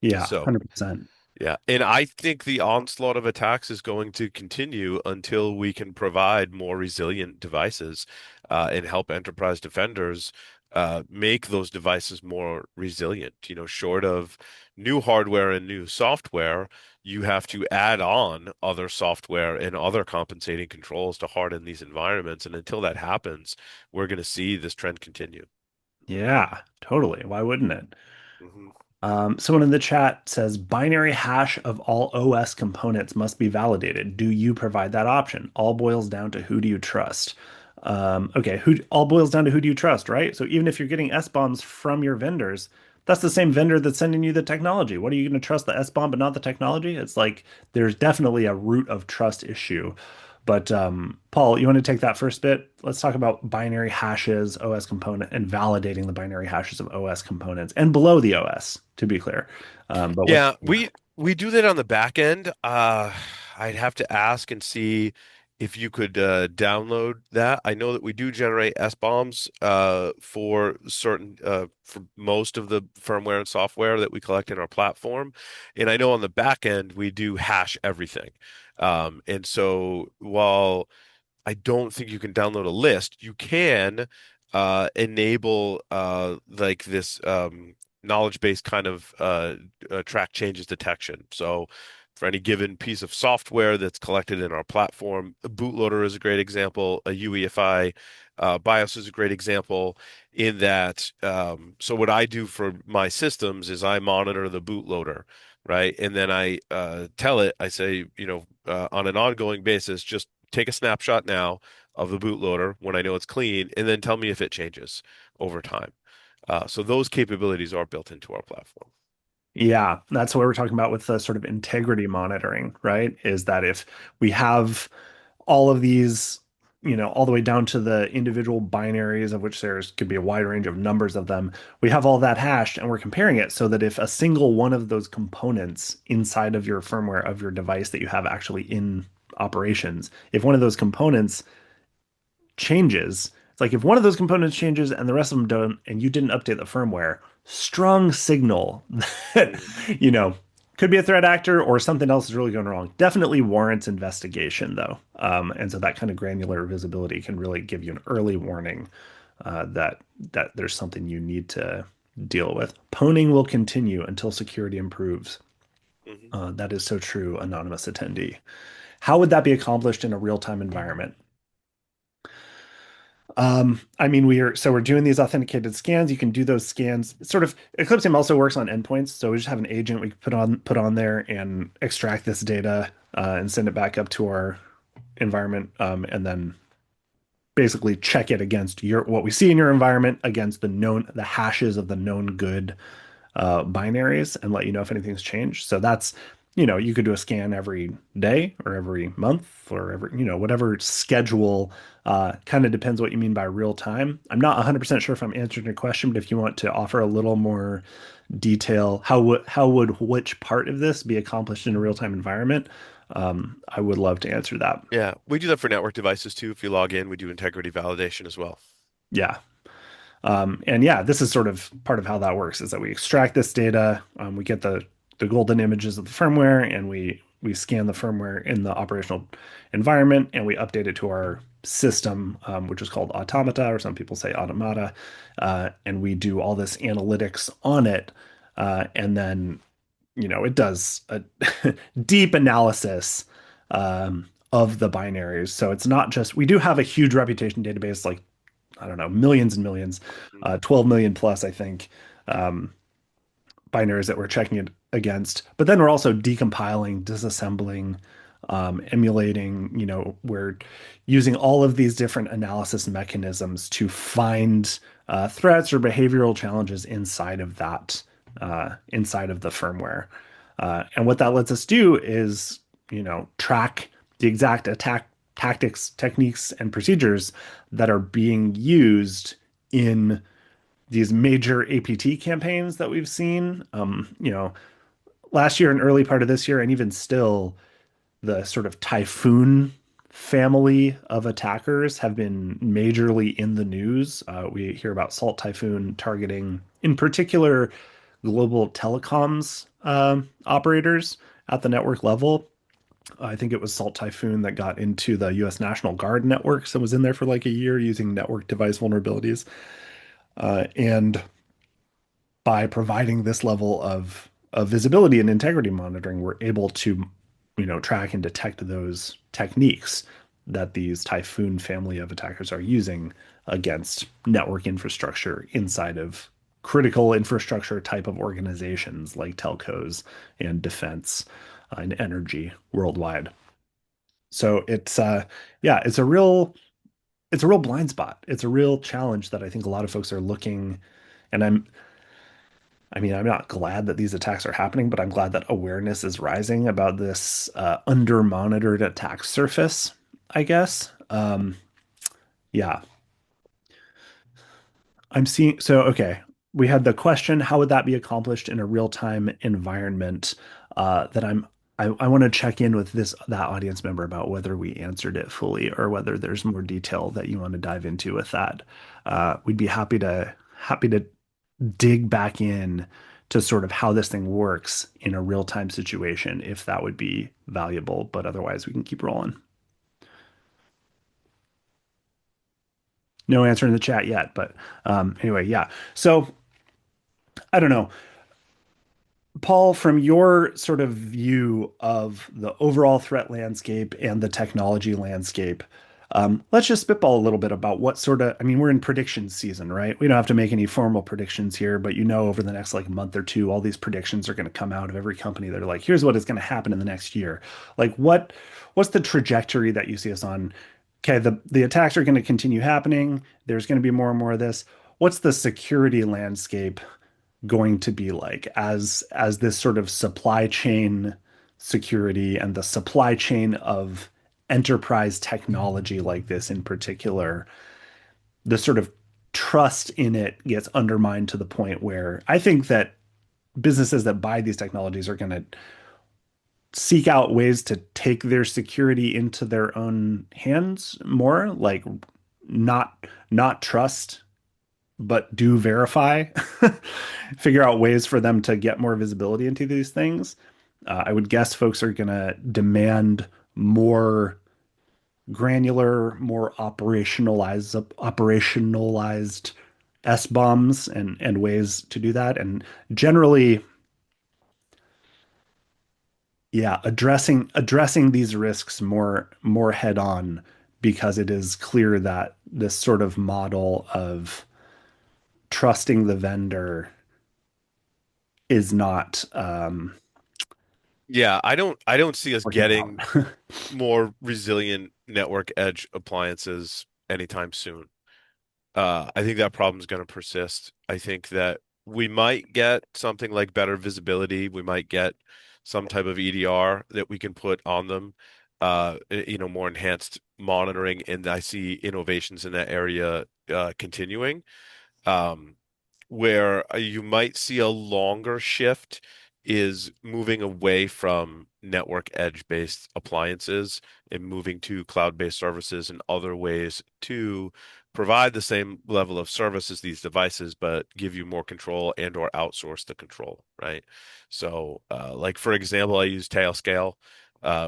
S2: Yeah,
S3: So.
S2: 100%.
S3: Yeah, and I think the onslaught of attacks is going to continue until we can provide more resilient devices and help enterprise defenders make those devices more resilient. Short of new hardware and new software, you have to add on other software and other compensating controls to harden these environments. And until that happens, we're going to see this trend continue.
S2: Yeah, totally. Why wouldn't it?
S3: Mhm.
S2: Someone in the chat says binary hash of all OS components must be validated. Do you provide that option? All boils down to who do you trust? Okay, who all boils down to who do you trust, right? So even if you're getting S-bombs from your vendors, that's the same vendor that's sending you the technology. What are you going to trust the S-bomb but not the technology? It's like there's definitely a root of trust issue. But Paul, you want to take that first bit? Let's talk about binary hashes, OS component, and validating the binary hashes of OS components and below the OS, to be clear. But what's
S3: Yeah, we do that on the back end. I'd have to ask and see if you could download that. I know that we do generate S-bombs for most of the firmware and software that we collect in our platform. And I know on the back end we do hash everything. And so while I don't think you can download a list. You can enable like this knowledge-based kind of track changes detection. So for any given piece of software that's collected in our platform, a bootloader is a great example. A UEFI BIOS is a great example in that. So what I do for my systems is I monitor the bootloader, right? And then I tell it, I say, on an ongoing basis, just take a snapshot now of the bootloader when I know it's clean, and then tell me if it changes over time. So those capabilities are built into our platform.
S2: Yeah, that's what we're talking about with the sort of integrity monitoring, right? Is that if we have all of these all the way down to the individual binaries, of which there's could be a wide range of numbers of them. We have all that hashed and we're comparing it so that if a single one of those components inside of your firmware of your device that you have actually in operations, if one of those components changes, it's like if one of those components changes and the rest of them don't, and you didn't update the firmware, strong signal that,
S3: Mhm.
S2: you know, could be a threat actor or something else is really going wrong. Definitely warrants investigation, though. And so that kind of granular visibility can really give you an early warning that there's something you need to deal with. Pwning will continue until security improves.
S3: Mhm.
S2: That is so true, anonymous attendee. How would that be accomplished in a real-time environment? I mean, we're doing these authenticated scans. You can do those scans. Sort of Eclipsium also works on endpoints, so we just have an agent we can put on there and extract this data and send it back up to our environment, and then basically check it against your what we see in your environment against the hashes of the known good binaries and let you know if anything's changed. So that's, you could do a scan every day or every month or every, whatever schedule. Kind of depends what you mean by real time. I'm not 100% sure if I'm answering your question, but if you want to offer a little more detail, how would which part of this be accomplished in a real time environment? I would love to answer that.
S3: Yeah, we do that for network devices too. If you log in, we do integrity validation as well.
S2: Yeah. And yeah, this is sort of part of how that works is that we extract this data, we get the golden images of the firmware, and we scan the firmware in the operational environment, and we update it to our system, which is called automata, or some people say automata, and we do all this analytics on it, and then it does a deep analysis of the binaries. So it's not just we do have a huge reputation database, like I don't know, millions and millions,
S3: Mhm.
S2: 12 million plus, I think, um, binaries that we're checking it against. But then we're also decompiling, disassembling, emulating, we're using all of these different analysis mechanisms to find threats or behavioral challenges inside of the firmware. And what that lets us do is, track the exact attack tactics, techniques, and procedures that are being used in these major APT campaigns that we've seen. Last year and early part of this year, and even still, the sort of Typhoon family of attackers have been majorly in the news. We hear about Salt Typhoon targeting, in particular, global telecoms operators at the network level. I think it was Salt Typhoon that got into the U.S. National Guard networks and was in there for like a year using network device vulnerabilities. And by providing this level of visibility and integrity monitoring, we're able to, track and detect those techniques that these Typhoon family of attackers are using against network infrastructure inside of critical infrastructure type of organizations like telcos and defense and energy worldwide. So yeah, it's a real blind spot. It's a real challenge that I think a lot of folks are looking, and I mean, I'm not glad that these attacks are happening, but I'm glad that awareness is rising about this under-monitored attack surface, I guess. Yeah, I'm seeing. So, okay, we had the question, how would that be accomplished in a real-time environment? That I want to check in with that audience member about whether we answered it fully or whether there's more detail that you want to dive into with that. We'd be happy to dig back in to sort of how this thing works in a real-time situation, if that would be valuable. But otherwise, we can keep rolling. No answer in the chat yet, but anyway, yeah. So I don't know. Paul, from your sort of view of the overall threat landscape and the technology landscape, let's just spitball a little bit about what sort of, I mean, we're in prediction season, right? We don't have to make any formal predictions here, but over the next like month or two, all these predictions are going to come out of every company. They're like, here's what is going to happen in the next year. Like what's the trajectory that you see us on? Okay, the attacks are going to continue happening. There's going to be more and more of this. What's the security landscape going to be like as this sort of supply chain security and the supply chain of enterprise technology like this in particular, the sort of trust in it gets undermined to the point where I think that businesses that buy these technologies are going to seek out ways to take their security into their own hands more, like not trust but do verify. Figure out ways for them to get more visibility into these things. I would guess folks are going to demand more granular, more operationalized S-bombs and ways to do that. And generally, yeah, addressing these risks more head on, because it is clear that this sort of model of trusting the vendor is not
S3: Yeah, I don't see us
S2: working out.
S3: getting more resilient network edge appliances anytime soon. I think that problem's going to persist. I think that we might get something like better visibility. We might get some type of EDR that we can put on them. More enhanced monitoring, and I see innovations in that area continuing. Um, where you might see a longer shift is moving away from network edge-based appliances and moving to cloud-based services and other ways to provide the same level of service as these devices, but give you more control and or outsource the control, right? So, like for example, I use Tailscale,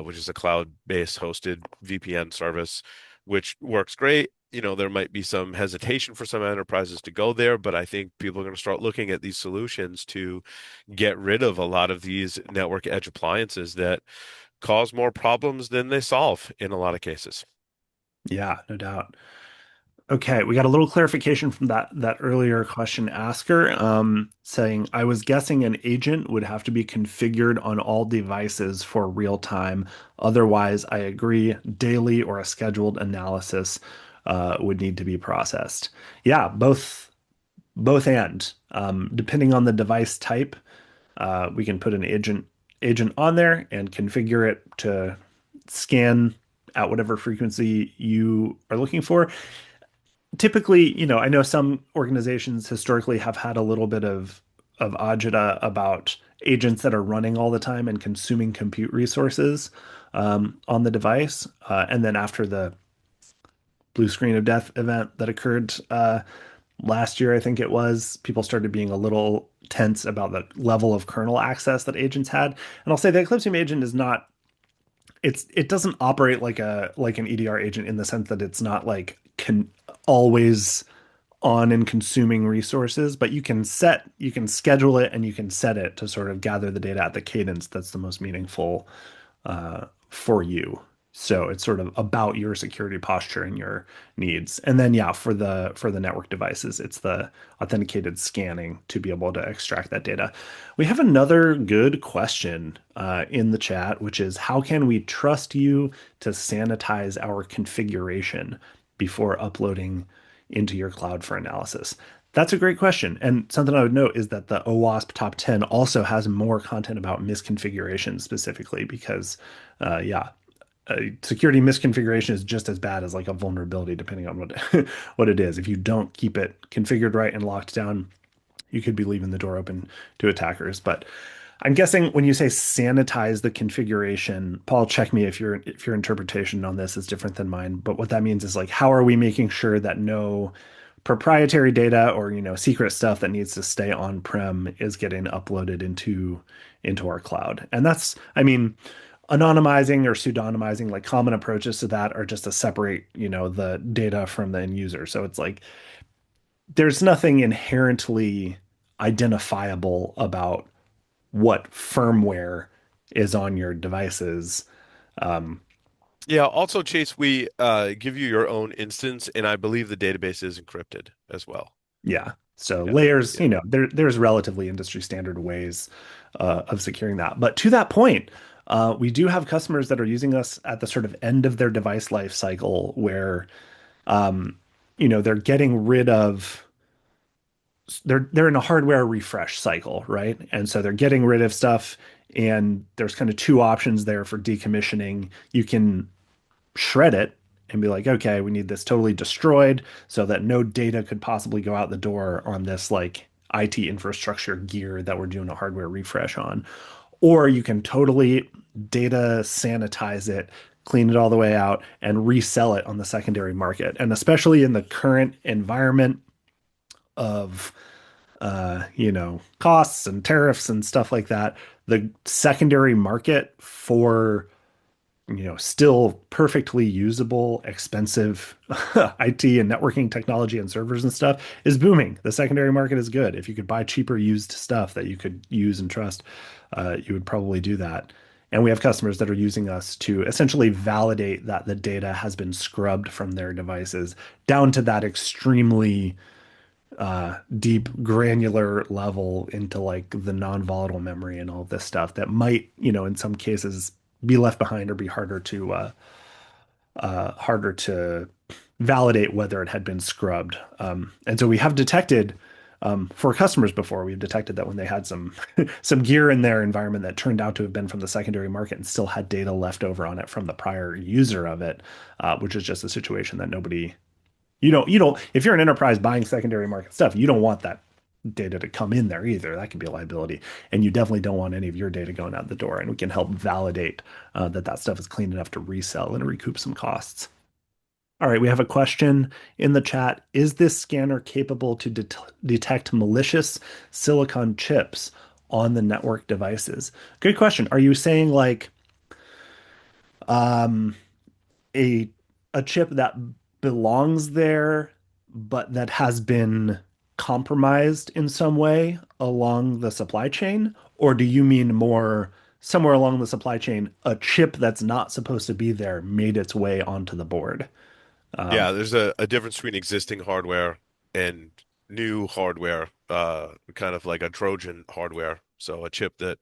S3: which is a cloud-based hosted VPN service, which works great. There might be some hesitation for some enterprises to go there, but I think people are going to start looking at these solutions to get rid of a lot of these network edge appliances that cause more problems than they solve in a lot of cases.
S2: Yeah, no doubt. Okay, we got a little clarification from that earlier question asker, saying I was guessing an agent would have to be configured on all devices for real time. Otherwise, I agree, daily or a scheduled analysis would need to be processed. Yeah, both and depending on the device type, we can put an agent on there and configure it to scan at whatever frequency you are looking for. Typically, I know some organizations historically have had a little bit of agita about agents that are running all the time and consuming compute resources on the device. And then after the blue screen of death event that occurred last year, I think it was, people started being a little tense about the level of kernel access that agents had. And I'll say the Eclipsium agent is not, it doesn't operate like an EDR agent in the sense that it's not like can always on and consuming resources, but you can schedule it and you can set it to sort of gather the data at the cadence that's the most meaningful for you. So it's sort of about your security posture and your needs. And then yeah, for the network devices, it's the authenticated scanning to be able to extract that data. We have another good question in the chat, which is how can we trust you to sanitize our configuration before uploading into your cloud for analysis? That's a great question. And something I would note is that the OWASP top 10 also has more content about misconfiguration specifically because, yeah, security misconfiguration is just as bad as like a vulnerability, depending on what what it is. If you don't keep it configured right and locked down, you could be leaving the door open to attackers. But I'm guessing when you say sanitize the configuration, Paul, check me if your interpretation on this is different than mine. But what that means is like, how are we making sure that no proprietary data or secret stuff that needs to stay on-prem is getting uploaded into our cloud? And that's, I mean, anonymizing or pseudonymizing, like common approaches to that are just to separate, the data from the end user. So it's like there's nothing inherently identifiable about what firmware is on your devices. Um,
S3: Yeah, also, Chase, we give you your own instance, and I believe the database is encrypted as well.
S2: yeah. So
S3: Yeah,
S2: layers,
S3: yeah.
S2: there's relatively industry standard ways of securing that. But to that point, we do have customers that are using us at the sort of end of their device life cycle where, um, they're getting rid of they're in a hardware refresh cycle, right? And so they're getting rid of stuff, and there's kind of two options there for decommissioning. You can shred it and be like, okay, we need this totally destroyed so that no data could possibly go out the door on this like IT infrastructure gear that we're doing a hardware refresh on. Or you can totally data sanitize it, clean it all the way out, and resell it on the secondary market. And especially in the current environment of costs and tariffs and stuff like that, the secondary market for still perfectly usable, expensive IT and networking technology and servers and stuff is booming. The secondary market is good. If you could buy cheaper used stuff that you could use and trust, you would probably do that. And we have customers that are using us to essentially validate that the data has been scrubbed from their devices down to that extremely deep granular level into like the non-volatile memory and all this stuff that might, in some cases be left behind or be harder to validate whether it had been scrubbed. And so we have detected for customers before, we've detected that when they had some some gear in their environment that turned out to have been from the secondary market and still had data left over on it from the prior user of it, which is just a situation that nobody if you're an enterprise buying secondary market stuff, you don't want that data to come in there either. That could be a liability. And you definitely don't want any of your data going out the door. And we can help validate that stuff is clean enough to resell and recoup some costs. All right, we have a question in the chat. Is this scanner capable to detect malicious silicon chips on the network devices? Good question. Are you saying like um, a a chip that belongs there, but that has been compromised in some way along the supply chain? Or do you mean more somewhere along the supply chain, a chip that's not supposed to be there made its way onto the board? Um,
S3: Yeah, there's a difference between existing hardware and new hardware, kind of like a Trojan hardware. So a chip that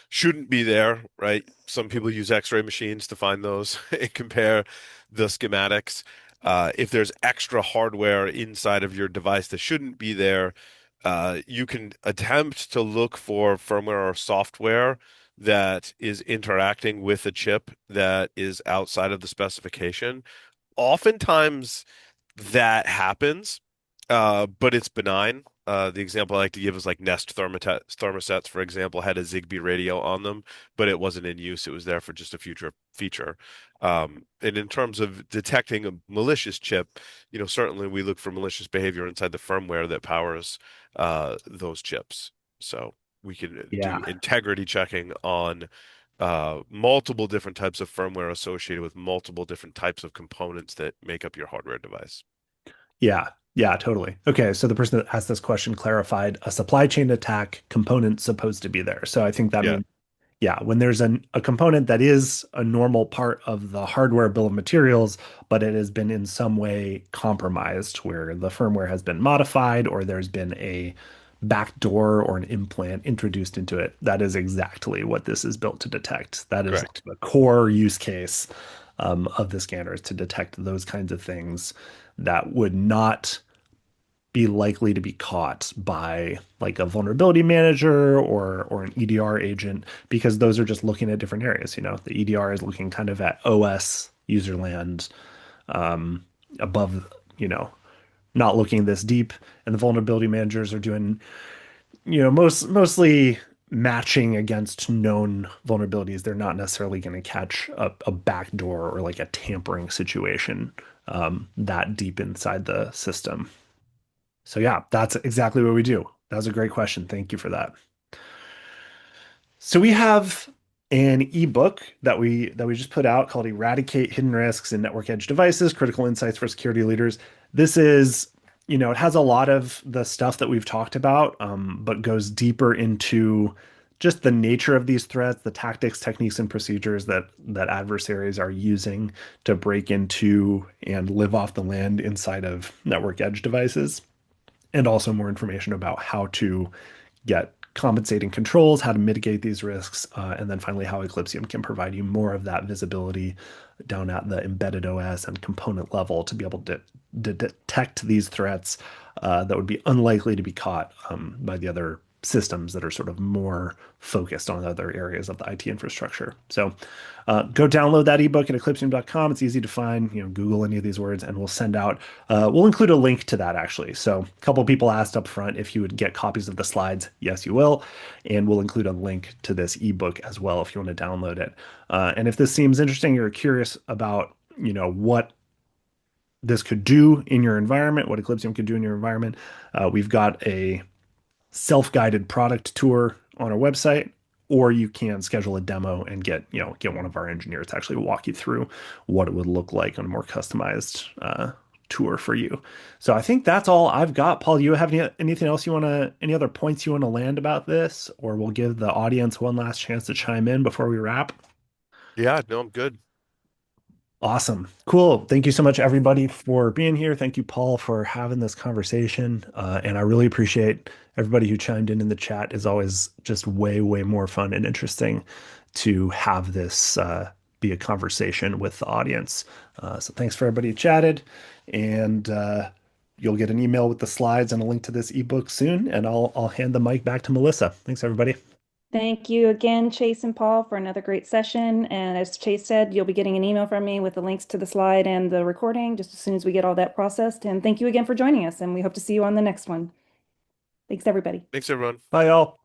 S3: shouldn't be there, right? Some people use X-ray machines to find those and compare the schematics. If there's extra hardware inside of your device that shouldn't be there, you can attempt to look for firmware or software that is interacting with a chip that is outside of the specification. Oftentimes that happens, but it's benign. The example I like to give is like Nest thermostats, for example, had a Zigbee radio on them, but it wasn't in use. It was there for just a future feature. And in terms of detecting a malicious chip, certainly we look for malicious behavior inside the firmware that powers those chips. So we can do
S2: yeah.
S3: integrity checking on multiple different types of firmware associated with multiple different types of components that make up your hardware device.
S2: Yeah. Yeah, totally. Okay, so the person that asked this question clarified a supply chain attack component supposed to be there. So I think that
S3: Yeah,
S2: means yeah, when there's a component that is a normal part of the hardware bill of materials, but it has been in some way compromised, where the firmware has been modified or there's been a backdoor or an implant introduced into it, that is exactly what this is built to detect. That is like
S3: correct.
S2: the core use case of the scanners to detect those kinds of things that would not be likely to be caught by like a vulnerability manager or an EDR agent because those are just looking at different areas. The EDR is looking kind of at OS user land um, above, not looking this deep, and the vulnerability managers are doing, mostly matching against known vulnerabilities. They're not necessarily going to catch a backdoor or like a tampering situation that deep inside the system. So yeah, that's exactly what we do. That was a great question. Thank you for that. So we have an ebook that we just put out called Eradicate Hidden Risks in Network Edge Devices: Critical Insights for Security Leaders. This is, it has a lot of the stuff that we've talked about, but goes deeper into just the nature of these threats, the tactics, techniques, and procedures that adversaries are using to break into and live off the land inside of network edge devices, and also more information about how to get compensating controls, how to mitigate these risks, and then finally how Eclipsium can provide you more of that visibility down at the embedded OS and component level to be able to detect these threats that would be unlikely to be caught by the other systems that are sort of more focused on other areas of the IT infrastructure. So go download that ebook at eclipsium.com. It's easy to find. Google any of these words, and we'll send out. We'll include a link to that actually. So a couple of people asked up front if you would get copies of the slides. Yes, you will, and we'll include a link to this ebook as well if you want to download it. And if this seems interesting, you're curious about what this could do in your environment, what Eclipsium could do in your environment, we've got a self-guided product tour on our website, or you can schedule a demo and get one of our engineers to actually walk you through what it would look like on a more customized tour for you. So I think that's all I've got. Paul, you have anything else any other points you want to land about this, or we'll give the audience one last chance to chime in before we wrap?
S3: Yeah, no, I'm good.
S2: Awesome. Cool. Thank you so much, everybody, for being here. Thank you, Paul, for having this conversation. And I really appreciate everybody who chimed in the chat. Is always just way, way more fun and interesting to have this be a conversation with the audience. So thanks for everybody who chatted. And you'll get an email with the slides and a link to this ebook soon. And I'll hand the mic back to Melissa. Thanks, everybody.
S1: Thank you again, Chase and Paul, for another great session. And as Chase said, you'll be getting an email from me with the links to the slide and the recording just as soon as we get all that processed. And thank you again for joining us, and we hope to see you on the next one. Thanks, everybody.
S3: Thanks, everyone.
S2: Bye, y'all.